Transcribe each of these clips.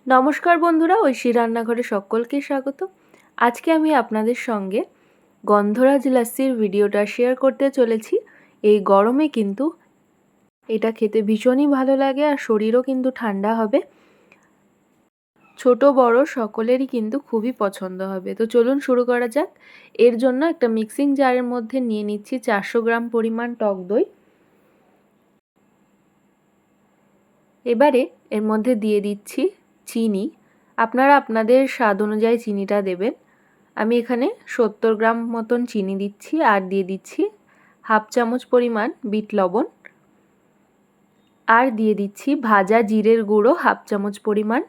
নমস্কার বন্ধুরা, ঐশী রান্নাঘরে সকলকে স্বাগত। আজকে আমি আপনাদের সঙ্গে গন্ধরাজ লাস্সির ভিডিওটা শেয়ার করতে চলেছি। এই গরমে কিন্তু এটা খেতে ভীষণই ভালো লাগে আর শরীরও কিন্তু ঠান্ডা হবে। ছোট বড় সকলেরই কিন্তু খুবই পছন্দ হবে। তো চলুন শুরু করা যাক। এর জন্য একটা মিক্সিং জারের মধ্যে নিয়ে নিচ্ছি 400 গ্রাম পরিমাণ টক দই। এবারে এর মধ্যে দিয়ে দিচ্ছি চিনি। আপনারা আপনাদের স্বাদ অনুযায়ী চিনিটা দেবেন। আমি এখানে 70 গ্রাম মতন চিনি দিচ্ছি আর দিয়ে দিচ্ছি হাফ চামচ পরিমাণ বিট লবণ আর দিয়ে দিচ্ছি ভাজা জিরের গুঁড়ো হাফ চামচ পরিমাণ,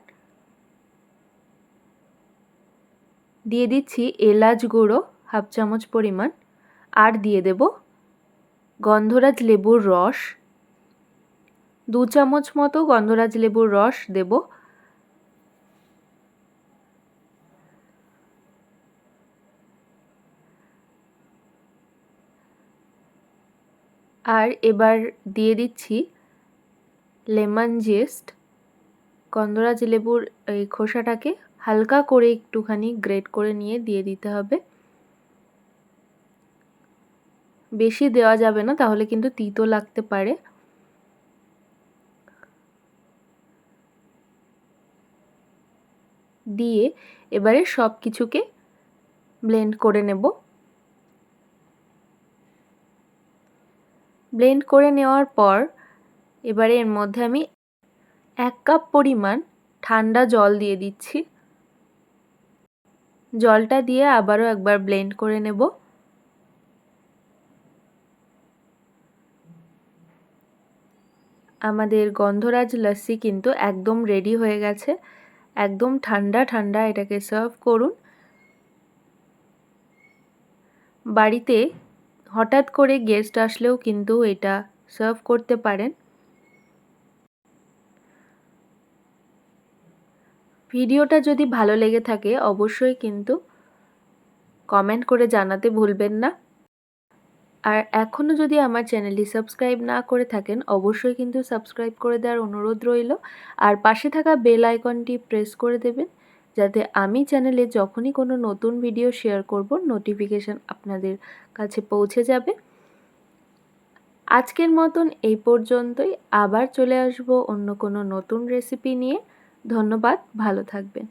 দিয়ে দিচ্ছি এলাচ গুঁড়ো হাফ চামচ পরিমাণ আর দিয়ে দেব গন্ধরাজ লেবুর রস 2 চামচ মতো গন্ধরাজ লেবুর রস দেব। আর এবার দিয়ে দিচ্ছি লেমন জেস্ট। গন্ধরাজ লেবুর এই খোসাটাকে হালকা করে একটুখানি গ্রেট করে নিয়ে দিয়ে দিতে হবে। বেশি দেওয়া যাবে না, তাহলে কিন্তু তিতো লাগতে পারে। দিয়ে এবারে সব কিছুকে ব্লেন্ড করে নেব। ব্লেন্ড করে নেওয়ার পর এবারে এর মধ্যে আমি 1 কাপ পরিমাণ ঠান্ডা জল দিয়ে দিচ্ছি। জলটা দিয়ে আবারও একবার ব্লেন্ড করে নেব। আমাদের গন্ধরাজ লাস্সি কিন্তু একদম রেডি হয়ে গেছে। একদম ঠান্ডা ঠান্ডা এটাকে সার্ভ করুন। বাড়িতে হঠাৎ করে গেস্ট আসলেও কিন্তু এটা সার্ভ করতে পারেন। ভিডিওটা যদি ভালো লেগে থাকে অবশ্যই কিন্তু কমেন্ট করে জানাতে ভুলবেন না। আর এখনও যদি আমার চ্যানেলটি সাবস্ক্রাইব না করে থাকেন অবশ্যই কিন্তু সাবস্ক্রাইব করে দেওয়ার অনুরোধ রইল। আর পাশে থাকা বেল আইকনটি প্রেস করে দেবেন, যাতে আমি চ্যানেলে যখনই কোনো নতুন ভিডিও শেয়ার করব নোটিফিকেশান আপনাদের কাছে পৌঁছে যাবে। আজকের মতন এই পর্যন্তই। আবার চলে আসব অন্য কোনো নতুন রেসিপি নিয়ে। ধন্যবাদ, ভালো থাকবেন।